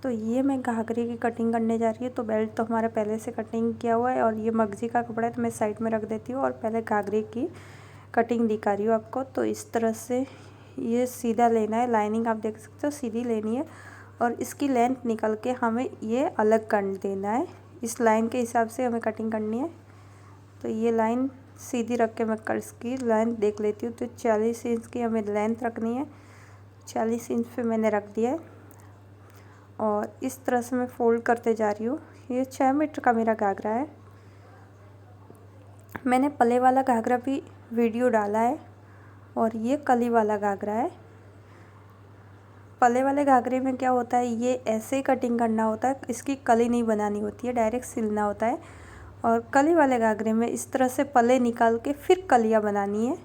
तो ये मैं घाघरे की कटिंग करने जा रही हूँ। तो बेल्ट तो हमारा पहले से कटिंग किया हुआ है और ये मगजी का कपड़ा है तो मैं साइड में रख देती हूँ और पहले घाघरे की कटिंग दिखा रही हूँ आपको। तो इस तरह से ये सीधा लेना है, लाइनिंग आप देख सकते हो सीधी लेनी है और इसकी लेंथ निकल के हमें ये अलग कर देना है। इस लाइन के हिसाब से हमें कटिंग करनी है। तो ये लाइन सीधी रख के मैं इसकी लेंथ देख लेती हूँ। तो 40 इंच की हमें लेंथ रखनी है, 40 इंच पे मैंने रख दिया है और इस तरह से मैं फोल्ड करते जा रही हूँ। ये 6 मीटर का मेरा घाघरा है। मैंने पल्ले वाला घाघरा भी वीडियो डाला है और ये कली वाला घाघरा है। पल्ले वाले घाघरे में क्या होता है, ये ऐसे ही कटिंग करना होता है, इसकी कली नहीं बनानी होती है, डायरेक्ट सिलना होता है। और कली वाले घाघरे में इस तरह से पल्ले निकाल के फिर कलियाँ बनानी है।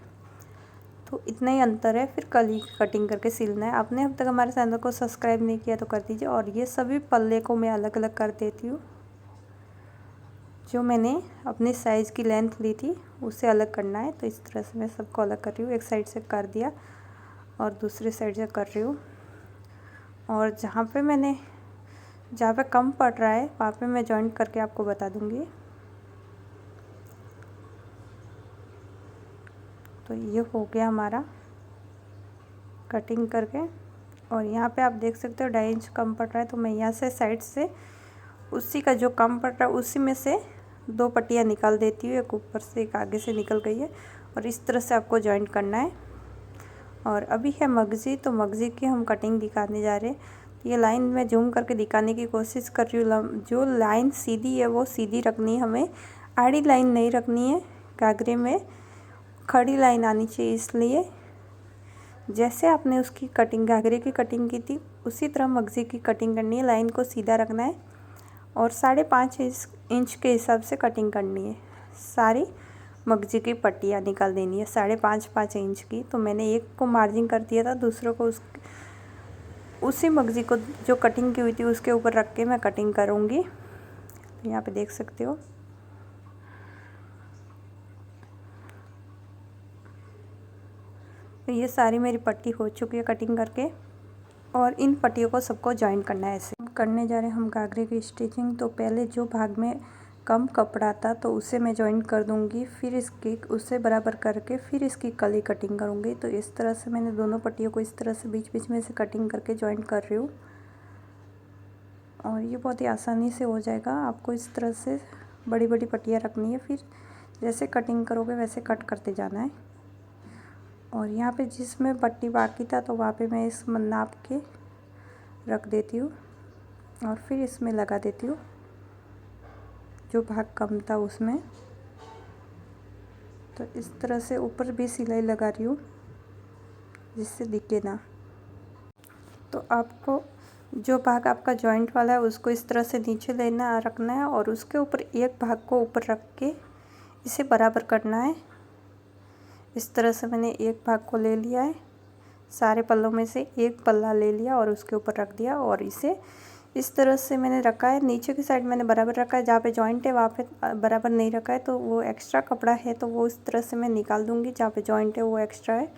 तो इतना ही अंतर है, फिर कली कटिंग करके सिलना है। आपने अब तक हमारे चैनल को सब्सक्राइब नहीं किया तो कर दीजिए। और ये सभी पल्ले को मैं अलग अलग कर देती हूँ। जो मैंने अपनी साइज़ की लेंथ ली थी उसे अलग करना है। तो इस तरह से मैं सबको अलग कर रही हूँ। एक साइड से कर दिया और दूसरी साइड से कर रही हूँ। और जहाँ पे कम पड़ रहा है वहाँ पे मैं जॉइंट करके आपको बता दूँगी। तो ये हो गया हमारा कटिंग करके। और यहाँ पे आप देख सकते हो 2.5 इंच कम पड़ रहा है तो मैं यहाँ से साइड से उसी का जो कम पड़ रहा है उसी में से 2 पट्टियाँ निकाल देती हूँ। एक ऊपर से एक आगे से निकल गई है और इस तरह से आपको जॉइंट करना है। और अभी है मगजी, तो मगजी की हम कटिंग दिखाने जा रहे हैं। ये लाइन मैं जूम करके दिखाने की कोशिश कर रही हूँ। जो लाइन सीधी है वो सीधी रखनी है, हमें आड़ी लाइन नहीं रखनी है। घाघरे में खड़ी लाइन आनी चाहिए, इसलिए जैसे आपने उसकी कटिंग घाघरे की कटिंग की थी उसी तरह मगजी की कटिंग करनी है। लाइन को सीधा रखना है और 5.5 इंच के हिसाब से कटिंग करनी है। सारी मगजी की पट्टियाँ निकाल देनी है 5.5 इंच की। तो मैंने एक को मार्जिन कर दिया था, दूसरों को उसी मगजी को जो कटिंग की हुई थी उसके ऊपर रख के मैं कटिंग करूँगी। यहाँ पे देख सकते हो। तो ये सारी मेरी पट्टी हो चुकी है कटिंग करके और इन पट्टियों को सबको जॉइन करना है। ऐसे करने जा रहे हैं हम घाघरे की स्टिचिंग। तो पहले जो भाग में कम कपड़ा था तो उसे मैं जॉइन कर दूंगी, फिर इसकी उससे बराबर करके फिर इसकी कली कटिंग करूंगी। तो इस तरह से मैंने दोनों पट्टियों को इस तरह से बीच बीच में से कटिंग करके जॉइन कर रही हूँ और ये बहुत ही आसानी से हो जाएगा। आपको इस तरह से बड़ी बड़ी पट्टियाँ रखनी है, फिर जैसे कटिंग करोगे वैसे कट करते जाना है। और यहाँ पे जिसमें पट्टी बाकी था तो वहाँ पे मैं इस नाप के रख देती हूँ और फिर इसमें लगा देती हूँ जो भाग कम था उसमें। तो इस तरह से ऊपर भी सिलाई लगा रही हूँ जिससे दिखे ना। तो आपको जो भाग आपका जॉइंट वाला है उसको इस तरह से नीचे लेना रखना है और उसके ऊपर एक भाग को ऊपर रख के इसे बराबर करना है। इस तरह से मैंने एक भाग को ले लिया है, सारे पल्लों में से एक पल्ला ले लिया और उसके ऊपर रख दिया और इसे इस तरह से मैंने रखा है। नीचे की साइड मैंने बराबर रखा है, जहाँ पे जॉइंट है वहाँ पे बराबर नहीं रखा है तो वो एक्स्ट्रा कपड़ा है तो वो इस तरह से मैं निकाल दूँगी। जहाँ पे जॉइंट है वो एक्स्ट्रा है।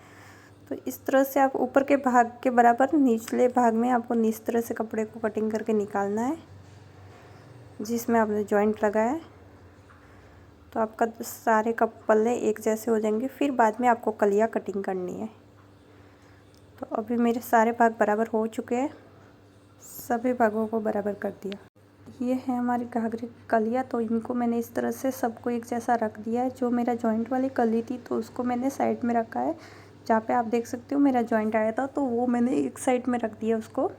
तो इस तरह से आप ऊपर के भाग के बराबर निचले भाग में आपको इस तरह से कपड़े को कटिंग करके निकालना है जिसमें आपने जॉइंट लगाया है। तो आपका सारे पल्ले एक जैसे हो जाएंगे। फिर बाद में आपको कलियाँ कटिंग करनी है। तो अभी मेरे सारे भाग बराबर हो चुके हैं, सभी भागों को बराबर कर दिया। ये है हमारी घाघरे की कलियाँ। तो इनको मैंने इस तरह से सबको एक जैसा रख दिया है। जो मेरा जॉइंट वाली कली थी तो उसको मैंने साइड में रखा है, जहाँ पे आप देख सकते हो मेरा जॉइंट आया था तो वो मैंने एक साइड में रख दिया उसको।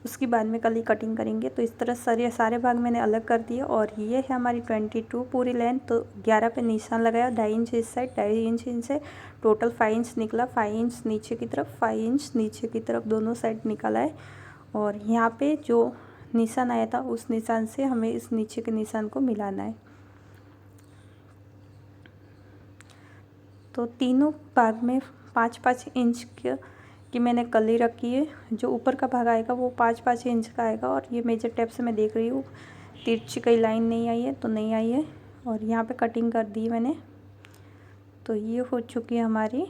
उसकी बाद में कली कटिंग करेंगे। तो इस तरह सारे भाग मैंने अलग कर दिए। और ये है हमारी 22 पूरी लेंथ। तो 11 पे निशान लगाया, 2.5 इंच इस साइड, 2.5 इंच से टोटल 5 इंच निकला। 5 इंच नीचे की तरफ, 5 इंच नीचे की तरफ दोनों साइड निकला है। और यहाँ पे जो निशान आया था उस निशान से हमें इस नीचे के निशान को मिलाना है। तो तीनों भाग में 5-5 इंच की मैंने कली रखी है। जो ऊपर का भाग आएगा वो 5-5 इंच का आएगा। और ये मेजर टेप से मैं देख रही हूँ तिरछी कई लाइन नहीं आई है तो नहीं आई है। और यहाँ पे कटिंग कर दी मैंने। तो ये हो चुकी है हमारी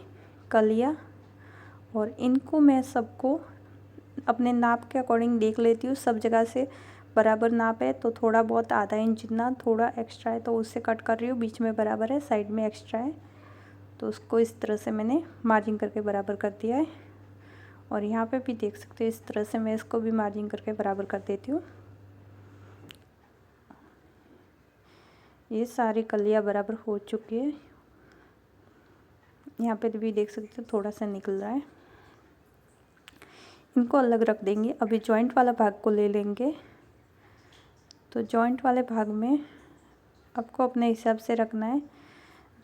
कलियाँ और इनको मैं सबको अपने नाप के अकॉर्डिंग देख लेती हूँ, सब जगह से बराबर नाप है तो थोड़ा बहुत आधा इंच जितना थोड़ा एक्स्ट्रा है तो उससे कट कर रही हूँ। बीच में बराबर है, साइड में एक्स्ट्रा है तो उसको इस तरह से मैंने मार्जिन करके बराबर कर दिया है। और यहाँ पे भी देख सकते हो इस तरह से मैं इसको भी मार्जिन करके बराबर कर देती हूँ। ये सारी कलियाँ बराबर हो चुकी है। यहाँ पे भी देख सकते हो थोड़ा सा निकल रहा है, इनको अलग रख देंगे। अभी जॉइंट वाला भाग को ले लेंगे। तो जॉइंट वाले भाग में आपको अपने हिसाब से रखना है,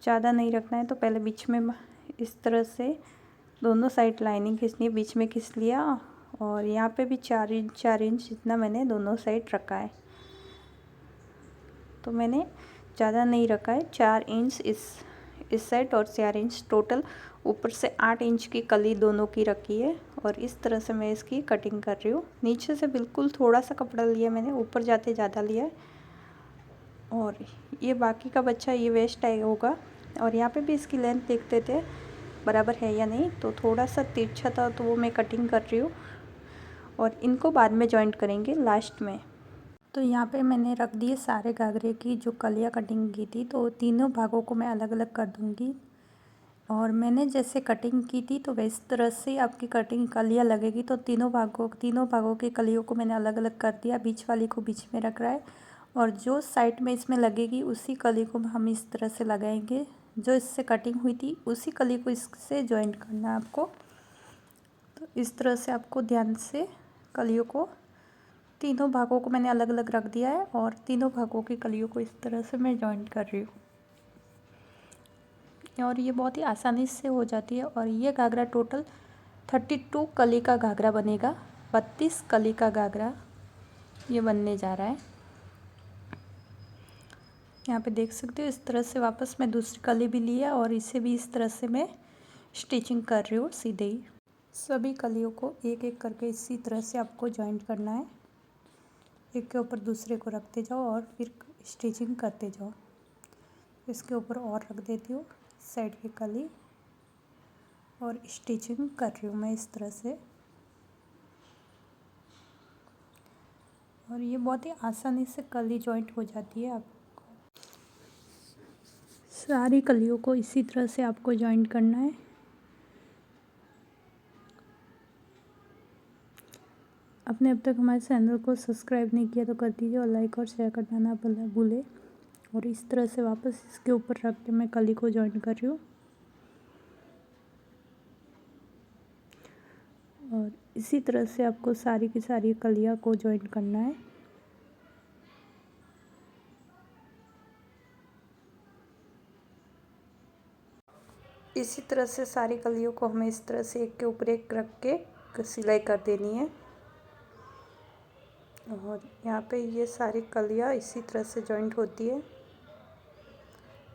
ज़्यादा नहीं रखना है। तो पहले बीच में इस तरह से दोनों साइड लाइनिंग खींचनी है, बीच में खींच लिया और यहाँ पे भी 4 इंच जितना मैंने दोनों साइड रखा है। तो मैंने ज़्यादा नहीं रखा है, 4 इंच इस साइड और 4 इंच टोटल ऊपर से 8 इंच की कली दोनों की रखी है। और इस तरह से मैं इसकी कटिंग कर रही हूँ। नीचे से बिल्कुल थोड़ा सा कपड़ा लिया मैंने, ऊपर जाते ज़्यादा लिया है। और ये बाकी का बच्चा ये वेस्ट होगा। और यहाँ पे भी इसकी लेंथ देखते थे बराबर है या नहीं, तो थोड़ा सा तिरछा था तो वो मैं कटिंग कर रही हूँ। और इनको बाद में जॉइंट करेंगे लास्ट में। तो यहाँ पे मैंने रख दिए सारे घाघरे की जो कलियाँ कटिंग की थी, तो तीनों भागों को मैं अलग अलग कर दूँगी। और मैंने जैसे कटिंग की थी तो वैस तरह से आपकी कटिंग कलियाँ लगेगी। तो तीनों भागों की कलियों को मैंने अलग अलग कर दिया। बीच वाली को बीच में रख रहा है और जो साइड में इसमें लगेगी उसी कली को हम इस तरह से लगाएंगे। जो इससे कटिंग हुई थी उसी कली को इससे जॉइंट करना है आपको। तो इस तरह से आपको ध्यान से कलियों को, तीनों भागों को मैंने अलग अलग रख दिया है और तीनों भागों की कलियों को इस तरह से मैं जॉइंट कर रही हूँ। और ये बहुत ही आसानी से हो जाती है। और ये घाघरा टोटल 32 कली का घाघरा बनेगा, 32 कली का घाघरा ये बनने जा रहा है। यहाँ पे देख सकते हो इस तरह से वापस मैं दूसरी कली भी लिया और इसे भी इस तरह से मैं स्टिचिंग कर रही हूँ सीधे ही। सभी कलियों को एक एक करके इसी तरह से आपको जॉइंट करना है। एक के ऊपर दूसरे को रखते जाओ और फिर स्टिचिंग करते जाओ। इसके ऊपर और रख देती हूँ साइड की कली और स्टिचिंग कर रही हूँ मैं इस तरह से। और ये बहुत ही आसानी से कली जॉइंट हो जाती है। आपको सारी कलियों को इसी तरह से आपको जॉइंट करना है। आपने अब तक हमारे चैनल को सब्सक्राइब नहीं किया तो कर दीजिए और लाइक और शेयर करना ना भूले। और इस तरह से वापस इसके ऊपर रख के मैं कली को जॉइंट कर रही हूँ। और इसी तरह से आपको सारी की सारी कलियाँ को जॉइंट करना है। इसी तरह से सारी कलियों को हमें इस तरह से एक के ऊपर एक रख के सिलाई कर देनी है। और यहाँ पे ये सारी कलियाँ इसी तरह से जॉइंट होती है।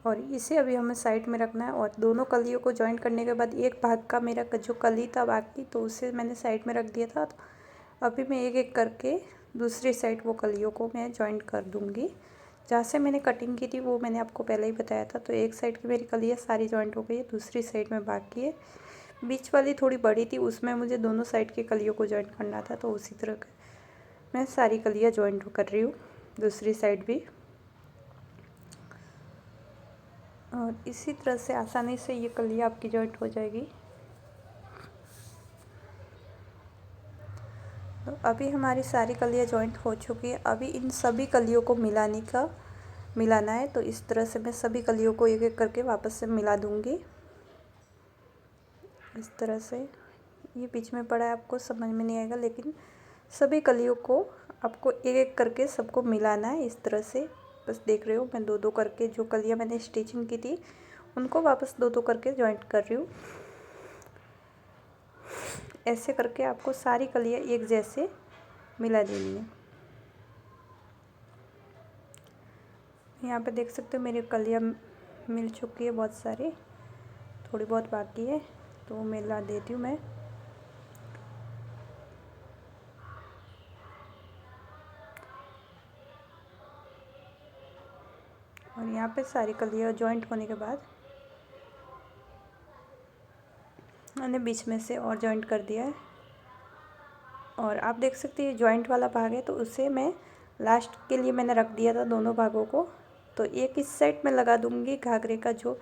और इसे अभी हमें साइड में रखना है। और दोनों कलियों को जॉइंट करने के बाद एक भाग का मेरा जो कली था बाकी, तो उसे मैंने साइड में रख दिया था। तो अभी मैं एक एक करके दूसरी साइड वो कलियों को मैं जॉइंट कर दूँगी। जहाँ से मैंने कटिंग की थी वो मैंने आपको पहले ही बताया था। तो एक साइड की मेरी कलियाँ सारी जॉइंट हो गई है, दूसरी साइड में बाकी है। बीच वाली थोड़ी बड़ी थी, उसमें मुझे दोनों साइड की कलियों को जॉइंट करना था। तो उसी तरह मैं सारी कलियाँ जॉइंट कर रही हूँ, दूसरी साइड भी। और इसी तरह से आसानी से ये कलियाँ आपकी जॉइंट हो जाएगी। तो अभी हमारी सारी कलियाँ जॉइंट हो चुकी है। अभी इन सभी कलियों को मिलाना है। तो इस तरह से मैं सभी कलियों को एक एक करके वापस से मिला दूँगी। इस तरह से ये बीच में पड़ा है, आपको समझ में नहीं आएगा, लेकिन सभी कलियों को आपको एक एक करके सबको मिलाना है इस तरह से। बस देख रहे हो मैं दो दो करके जो कलियाँ मैंने स्टिचिंग की थी उनको वापस दो दो करके जॉइंट कर रही हूँ। ऐसे करके आपको सारी कलियाँ एक जैसे मिला देनी है। यहाँ पे देख सकते हो मेरी कलियाँ मिल चुकी है बहुत सारी, थोड़ी बहुत बाकी है तो मिला देती हूँ मैं। और यहाँ पे सारी कलियाँ जॉइंट होने के बाद मैंने बीच में से और जॉइंट कर दिया है। और आप देख सकते हैं जॉइंट वाला भाग है, तो उसे मैं लास्ट के लिए मैंने रख दिया था दोनों भागों को। तो एक इस साइड में लगा दूंगी घाघरे का जो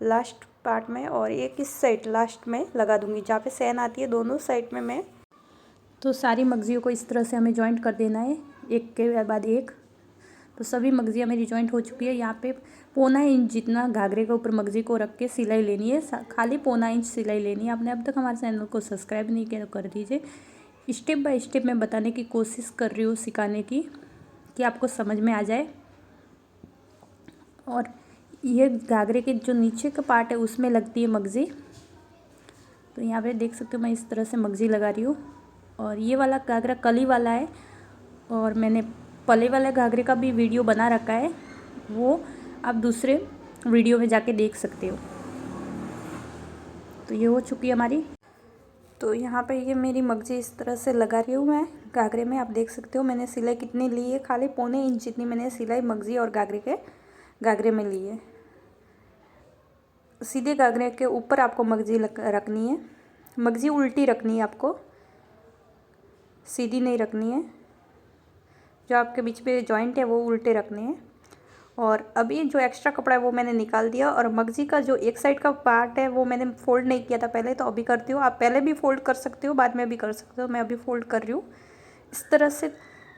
लास्ट पार्ट में, और एक इस साइड लास्ट में लगा दूंगी जहाँ पे सैन आती है, दोनों साइड में मैं। तो सारी मगजियों को इस तरह से हमें जॉइंट कर देना है, एक के बाद एक। तो सभी मगजियाँ मेरी जॉइंट हो चुकी है। यहाँ पे 1.25 इंच जितना घाघरे के ऊपर मगजी को रख के सिलाई लेनी है, खाली 1.25 इंच सिलाई लेनी है। आपने अब तक हमारे चैनल को सब्सक्राइब नहीं किया तो कर दीजिए। स्टेप बाय स्टेप मैं बताने की कोशिश कर रही हूँ, सिखाने की, कि आपको समझ में आ जाए। और ये घाघरे के जो नीचे का पार्ट है उसमें लगती है मगजी। तो यहाँ पे देख सकते हो मैं इस तरह से मगजी लगा रही हूँ। और ये वाला घाघरा कली वाला है, और मैंने पले वाले घाघरे का भी वीडियो बना रखा है, वो आप दूसरे वीडियो में जाके देख सकते हो। तो ये हो चुकी है हमारी। तो यहाँ पे ये मेरी मगजी इस तरह से लगा रही हूँ मैं घाघरे में। आप देख सकते हो मैंने सिलाई कितनी ली है, खाली 1.25 इंच जितनी मैंने सिलाई मगजी और घाघरे में ली है। सीधे घाघरे के ऊपर आपको मगजी रखनी है, मगजी उल्टी रखनी है आपको, सीधी नहीं रखनी है। जो आपके बीच पे जॉइंट है वो उल्टे रखने हैं। और अभी जो एक्स्ट्रा कपड़ा है वो मैंने निकाल दिया, और मगजी का जो एक साइड का पार्ट है वो मैंने फ़ोल्ड नहीं किया था पहले, तो अभी करती हूँ। आप पहले भी फ़ोल्ड कर सकते हो, बाद में भी कर सकते हो, मैं अभी फ़ोल्ड कर रही हूँ इस तरह से।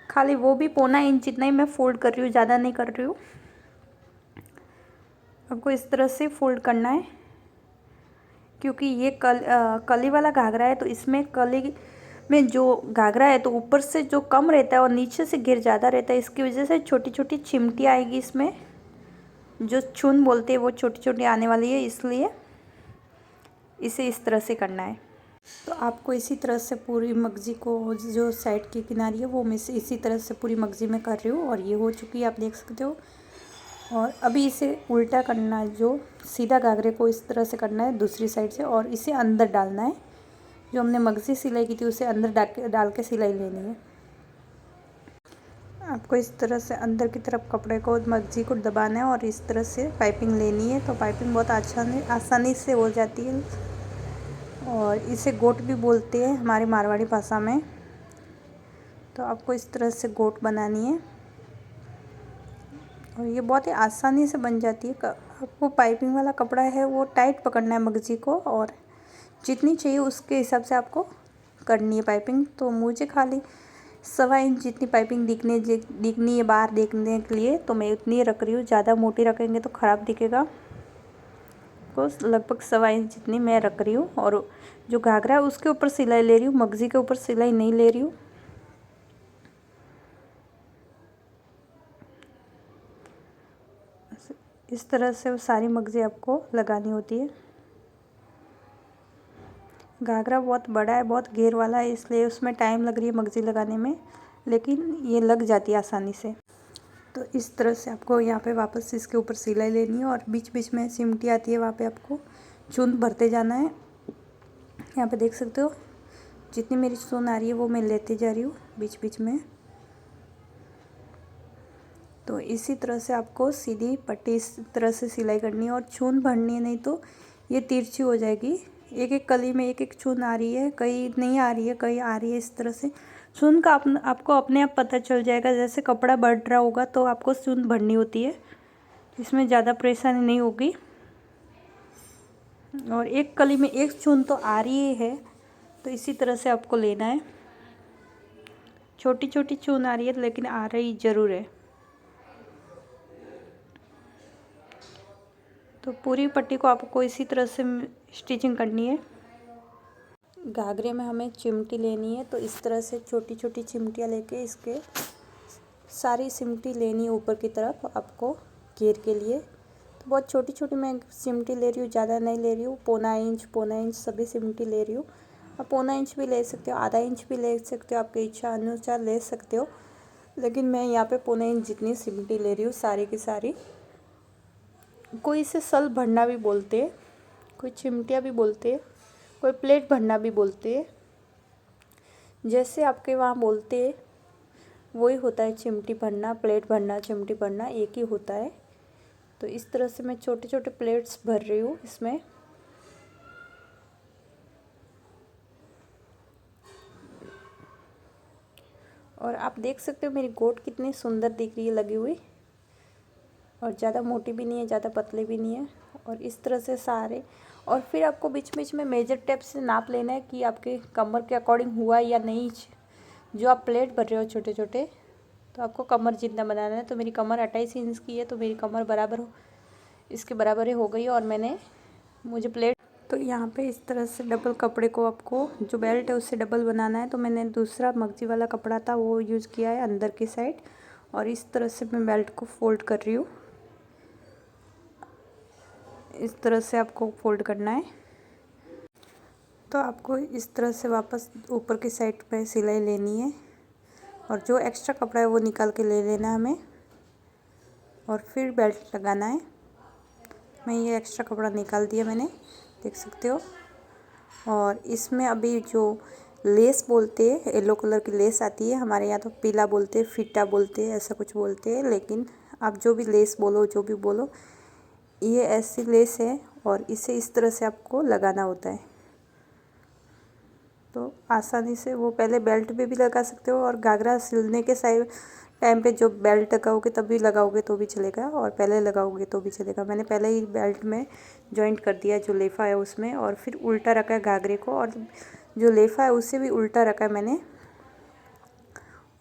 खाली वो भी 1.25 इंच जितना ही मैं फ़ोल्ड कर रही हूँ, ज़्यादा नहीं कर रही हूँ। आपको इस तरह से फ़ोल्ड करना है, क्योंकि ये कली वाला घाघरा है, तो इसमें कली में जो घाघरा है तो ऊपर से जो कम रहता है और नीचे से घेर ज़्यादा रहता है, इसकी वजह से छोटी छोटी चिमटी आएगी इसमें, जो चुन बोलते हैं वो छोटी छोटी आने वाली है, इसलिए इसे इस तरह से करना है। तो आपको इसी तरह से पूरी मगजी को, जो साइड की किनारी है वो मैं इसी तरह से पूरी मगजी में कर रही हूँ। और ये हो चुकी है, आप देख सकते हो। और अभी इसे उल्टा करना है, जो सीधा घाघरे को इस तरह से करना है दूसरी साइड से, और इसे अंदर डालना है। जो हमने मगजी सिलाई की थी उसे अंदर डाल के सिलाई लेनी है। आपको इस तरह से अंदर की तरफ कपड़े को, मगजी को दबाना है और इस तरह से पाइपिंग लेनी है। तो पाइपिंग बहुत आसानी से हो जाती है, और इसे गोट भी बोलते हैं हमारी मारवाड़ी भाषा में। तो आपको इस तरह से गोट बनानी है, और ये बहुत ही आसानी से बन जाती है। आपको पाइपिंग वाला कपड़ा है वो टाइट पकड़ना है मगजी को, और जितनी चाहिए उसके हिसाब से आपको करनी है पाइपिंग। तो मुझे खाली 1.25 इंच जितनी पाइपिंग दिखनी है बाहर देखने के लिए, तो मैं उतनी रख रही हूँ। ज़्यादा मोटी रखेंगे तो ख़राब दिखेगा। तो लगभग 1.25 इंच जितनी मैं रख रही हूँ, और जो घाघरा है उसके ऊपर सिलाई ले रही हूँ, मगजी के ऊपर सिलाई नहीं ले रही हूँ। इस तरह से वो सारी मगजी आपको लगानी होती है। घाघरा बहुत बड़ा है, बहुत घेर वाला है, इसलिए उसमें टाइम लग रही है मगजी लगाने में, लेकिन ये लग जाती है आसानी से। तो इस तरह से आपको यहाँ पे वापस इसके ऊपर सिलाई लेनी है, और बीच बीच में सिमटी आती है, वहाँ पे आपको चून भरते जाना है। यहाँ पे देख सकते हो जितनी मेरी चून आ रही है वो मैं लेते जा रही हूँ बीच बीच में। तो इसी तरह से आपको सीधी पट्टी इस तरह से सिलाई करनी है, और चून भरनी है, नहीं तो ये तिरछी हो जाएगी। एक एक कली में एक एक चून आ रही है, कहीं नहीं आ रही है, कहीं आ रही है। इस तरह से चून का आपको अपने आप पता चल जाएगा। जैसे कपड़ा बढ़ रहा होगा तो आपको चून भरनी होती है, इसमें ज़्यादा परेशानी नहीं होगी। और एक कली में एक चून तो आ रही है, तो इसी तरह से आपको लेना है। छोटी छोटी चून आ रही है लेकिन आ रही ज़रूर है। तो पूरी पट्टी को आपको इसी तरह से स्टिचिंग करनी है। घाघरे में हमें चिमटी लेनी है, तो इस तरह से छोटी छोटी चिमटियाँ लेके इसके सारी चिमटी लेनी है ऊपर की तरफ आपको घेर के लिए। तो बहुत छोटी छोटी मैं चिमटी ले रही हूँ, ज़्यादा नहीं ले रही हूँ। 1.25 इंच सभी चिमटी ले रही हूँ। आप 1.25 इंच भी ले सकते हो, आधा इंच भी ले सकते हो, आपकी इच्छा अनुसार ले सकते हो। लेकिन मैं यहाँ पे 1.25 इंच जितनी चिमटी ले रही हूँ सारी की सारी। कोई इसे सल भरना भी बोलते हैं, कोई चिमटियाँ भी बोलते हैं, कोई प्लेट भरना भी बोलते हैं। जैसे आपके वहाँ बोलते हैं वही होता है, चिमटी भरना, प्लेट भरना, चिमटी भरना एक ही होता है। तो इस तरह से मैं छोटे छोटे प्लेट्स भर रही हूँ इसमें। और आप देख सकते हो मेरी गोट कितनी सुंदर दिख रही है लगी हुई, और ज़्यादा मोटी भी नहीं है, ज़्यादा पतली भी नहीं है। और इस तरह से सारे, और फिर आपको बीच बीच में मेजर टेप से नाप लेना है कि आपके कमर के अकॉर्डिंग हुआ या नहीं। जो आप प्लेट भर रहे हो छोटे छोटे, तो आपको कमर जितना बनाना है। तो मेरी कमर 28 इंच की है, तो मेरी कमर बराबर इसके बराबर ही हो गई। और मुझे प्लेट, तो यहाँ पे इस तरह से डबल कपड़े को आपको जो बेल्ट है उससे डबल बनाना है। तो मैंने दूसरा मगजी वाला कपड़ा था वो यूज़ किया है अंदर की साइड, और इस तरह से मैं बेल्ट को फोल्ड कर रही हूँ। इस तरह से आपको फोल्ड करना है। तो आपको इस तरह से वापस ऊपर की साइड पे सिलाई लेनी है, और जो एक्स्ट्रा कपड़ा है वो निकाल के ले लेना है हमें, और फिर बेल्ट लगाना है। मैं ये एक्स्ट्रा कपड़ा निकाल दिया मैंने, देख सकते हो। और इसमें अभी जो लेस बोलते हैं, येलो कलर की लेस आती है, हमारे यहाँ तो पीला बोलते हैं, फीटा बोलते हैं, ऐसा कुछ बोलते हैं। लेकिन आप जो भी लेस बोलो, जो भी बोलो, ये ऐसी लेस है, और इसे इस तरह से आपको लगाना होता है। तो आसानी से वो पहले बेल्ट पे भी लगा सकते हो, और घाघरा सिलने के टाइम पे जो बेल्ट लगाओगे तभी लगाओगे तो भी चलेगा, और पहले लगाओगे तो भी चलेगा। मैंने पहले ही बेल्ट में जॉइंट कर दिया जो लेफा है उसमें, और फिर उल्टा रखा है घाघरे को, और जो लेफा है उसे भी उल्टा रखा है मैंने।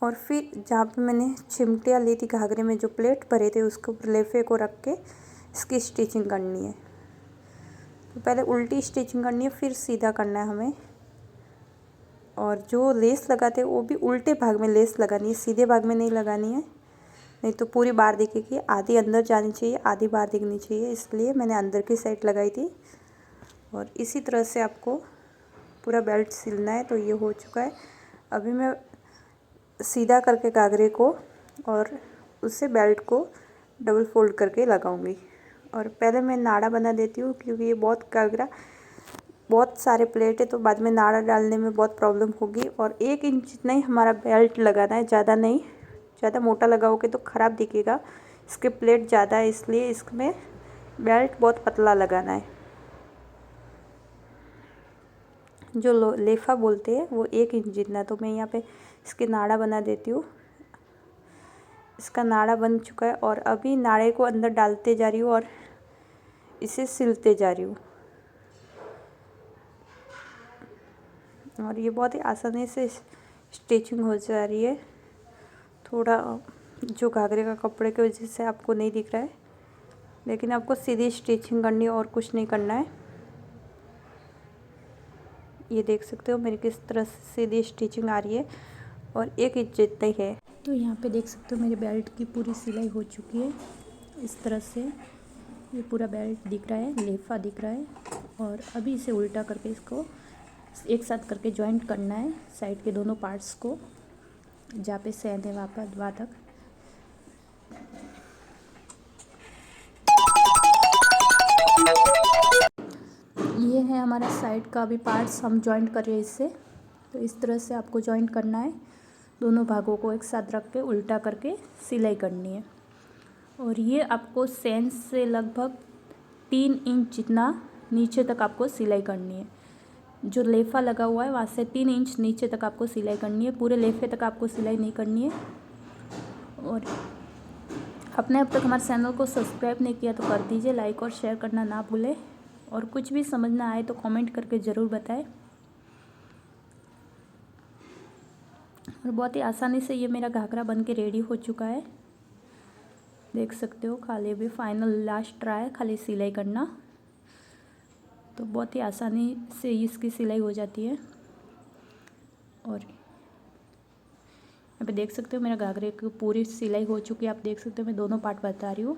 और फिर जहाँ पे मैंने चिमटियाँ ली थी घाघरे में, जो प्लेट भरे थे, उसको लेफे को रख के इसकी स्टिचिंग करनी है। तो पहले उल्टी स्टिचिंग करनी है, फिर सीधा करना है हमें। और जो लेस लगाते हैं वो भी उल्टे भाग में लेस लगानी है, सीधे भाग में नहीं लगानी है, नहीं तो पूरी बार दिखेगी। आधी अंदर जानी चाहिए, आधी बाहर दिखनी चाहिए, इसलिए मैंने अंदर की साइड लगाई थी। और इसी तरह से आपको पूरा बेल्ट सिलना है। तो ये हो चुका है। अभी मैं सीधा करके घाघरे को और उससे बेल्ट को डबल फोल्ड करके लगाऊंगी। और पहले मैं नाड़ा बना देती हूँ, क्योंकि ये घाघरा बहुत सारे प्लेट है, तो बाद में नाड़ा डालने में बहुत प्रॉब्लम होगी। और 1 इंच जितना ही हमारा बेल्ट लगाना है, ज़्यादा नहीं। ज़्यादा मोटा लगाओगे तो ख़राब दिखेगा। इसके प्लेट ज़्यादा है, इसलिए इसमें बेल्ट बहुत पतला लगाना है। जो लेफा बोलते हैं वो 1 इंच जितना। तो मैं यहाँ पे इसके नाड़ा बना देती हूँ। इसका नाड़ा बन चुका है, और अभी नाड़े को अंदर डालते जा रही हूँ और इसे सिलते जा रही हूँ। और ये बहुत ही आसानी से स्टिचिंग हो जा रही है। थोड़ा जो घाघरे का कपड़े की वजह से आपको नहीं दिख रहा है, लेकिन आपको सीधी स्टिचिंग करनी है और कुछ नहीं करना है। ये देख सकते हो मेरी किस तरह से सीधी स्टिचिंग आ रही है, और 1 इंच जितना ही है। तो यहाँ पे देख सकते हो मेरे बेल्ट की पूरी सिलाई हो चुकी है। इस तरह से ये पूरा बेल्ट दिख रहा है, लेफा दिख रहा है। और अभी इसे उल्टा करके इसको एक साथ करके जॉइंट करना है, साइड के दोनों पार्ट्स को, जहाँ पे सेंध है वहाँ तक। ये है हमारा साइड का अभी पार्ट्स हम जॉइंट कर रहे हैं इससे। तो इस तरह से आपको जॉइंट करना है, दोनों भागों को एक साथ रख के उल्टा करके सिलाई करनी है। और ये आपको सेंध से लगभग 3 इंच जितना नीचे तक आपको सिलाई करनी है। जो लेफा लगा हुआ है वहाँ से 3 इंच नीचे तक आपको सिलाई करनी है, पूरे लेफे तक आपको सिलाई नहीं करनी है। और आपने अब तक हमारे चैनल को सब्सक्राइब नहीं किया तो कर दीजिए, लाइक और शेयर करना ना भूलें। और कुछ भी समझ ना आए तो कमेंट करके ज़रूर बताएं। और बहुत ही आसानी से ये मेरा घाघरा बन के रेडी हो चुका है, देख सकते हो। खाली भी फाइनल लास्ट ट्राई, खाली सिलाई करना। तो बहुत ही आसानी से इसकी सिलाई हो जाती है। और यहाँ पे देख सकते हो मेरा घाघरे की पूरी सिलाई हो चुकी है। आप देख सकते हो मैं दोनों पार्ट बता रही हूँ।